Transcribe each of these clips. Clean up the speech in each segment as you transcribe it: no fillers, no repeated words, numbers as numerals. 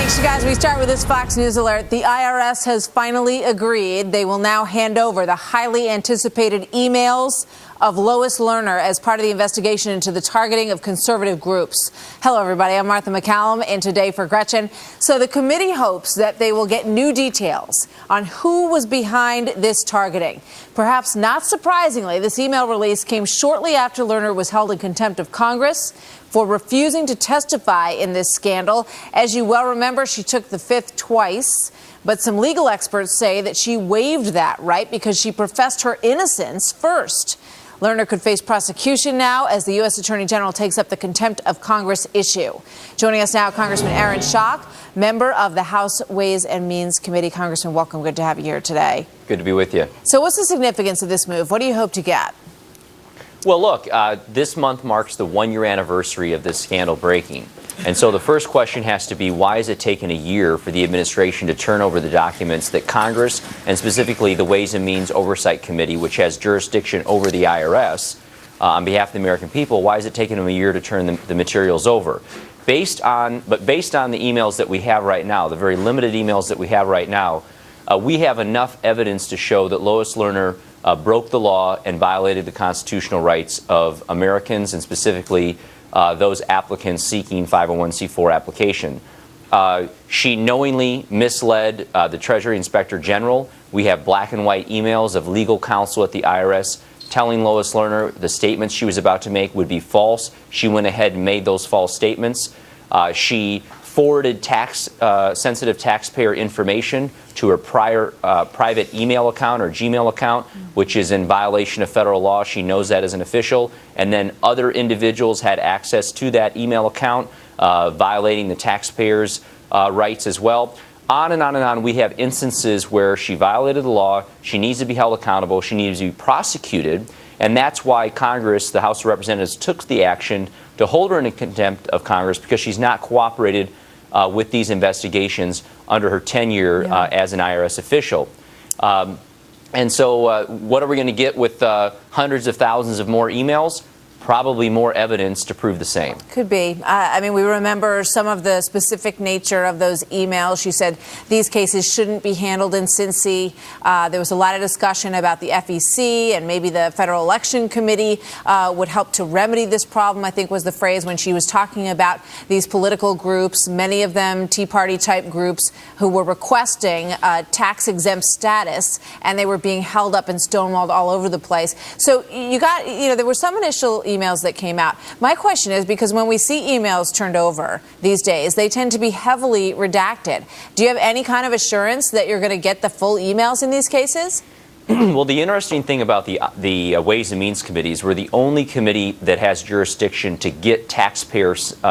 Thanks, you guys. We start with this Fox News alert. The IRS has finally agreed they will now hand over the highly anticipated emails of Lois Lerner as part of the investigation into the targeting of conservative groups. Hello, everybody. I'm Martha McCallum, and today for Gretchen. So the committee hopes that they will get new details on who was behind this targeting. Perhaps not surprisingly, this email release came shortly after Lerner was held in contempt of Congress for refusing to testify in this scandal. As you well remember, she took the fifth twice. But some legal experts say that she waived that right because she professed her innocence first. Lerner could face prosecution now as the U.S. Attorney General takes up the contempt of Congress issue. Joining us now, Congressman Aaron Schock, member of the House Ways and Means Committee. Congressman, welcome. Good to have you here today. Good to be with you. So what's the significance of this move? What do you hope to get? Well, look, this month marks the one-year anniversary of this scandal breaking. And so the first question has to be, why has it taken a year for the administration to turn over the documents that Congress, and specifically the Ways and Means Oversight Committee, which has jurisdiction over the IRS, on behalf of the American people, why has it taken them a year to turn the materials over? Based on the emails that we have right now, the very limited emails that we have right now, we have enough evidence to show that Lois Lerner broke the law and violated the constitutional rights of Americans, and specifically those applicants seeking 501c4 application. She knowingly misled the Treasury Inspector General. We have black and white emails of legal counsel at the IRS telling Lois Lerner the statements she was about to make would be false. She went ahead and made those false statements. She forwarded sensitive taxpayer information to her prior private email account or Gmail account, which is in violation of federal law. She knows that as an official. And then other individuals had access to that email account, violating the taxpayers' rights as well. On and on and on. We have instances where she violated the law. She needs to be held accountable. She needs to be prosecuted. And that's why Congress, the House of Representatives, took the action to hold her in contempt of Congress, because she's not cooperated with these investigations under her tenure as an IRS official. And so what are we going to get with hundreds of thousands of more emails? Probably more evidence to prove the same. Could be. I mean, we remember some of the specific nature of those emails. She said these cases shouldn't be handled in Cincy. There was a lot of discussion about the FEC and maybe the Federal Election Committee would help to remedy this problem, I think was the phrase when she was talking about these political groups, many of them Tea Party type groups who were requesting tax-exempt status, and they were being held up and stonewalled all over the place. So there were some initial emails that came out. My question is, because when we see emails turned over these days, they tend to be heavily redacted. Do you have any kind of assurance that you're going to get the full emails in these cases? Well, the interesting thing about the Ways and Means Committees, we're the only committee that has jurisdiction to get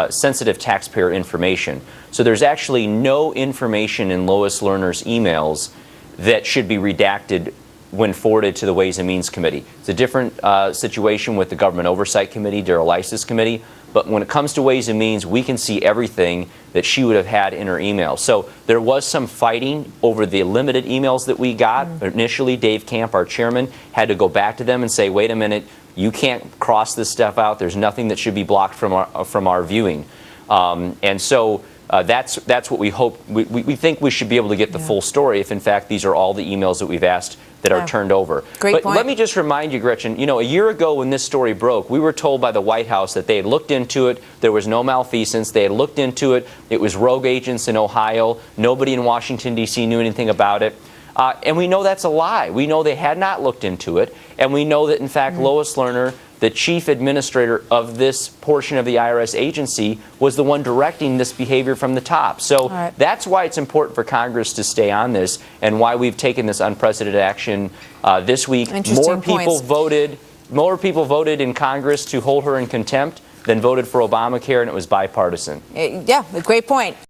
sensitive taxpayer information. So there's actually no information in Lois Lerner's emails that should be redacted when forwarded to the Ways and Means Committee. It's a different situation with the Government Oversight Committee, Darrell Iss's committee. But when it comes to Ways and Means, we can see everything that she would have had in her email. So there was some fighting over the limited emails that we got. Initially, Dave Camp, our chairman, had to go back to them and say, wait a minute, you can't cross this stuff out. There's nothing that should be blocked from our viewing. And so that's what we hope. We think we should be able to get the full story if, in fact, these are all the emails that we've asked that are turned over. Great point. Let me just remind you, Gretchen, a year ago when this story broke, we were told by the White House that they had looked into it, there was no malfeasance, they had looked into it, it was rogue agents in Ohio, nobody in Washington, D.C. knew anything about it. And we know that's a lie. We know they had not looked into it, and we know that, in fact, Lois Lerner, the chief administrator of this portion of the IRS agency, was the one directing this behavior from the top. So that's why it's important for Congress to stay on this, and why we've taken this unprecedented action this week. More people voted in Congress to hold her in contempt than voted for Obamacare, and it was bipartisan. Yeah, a great point.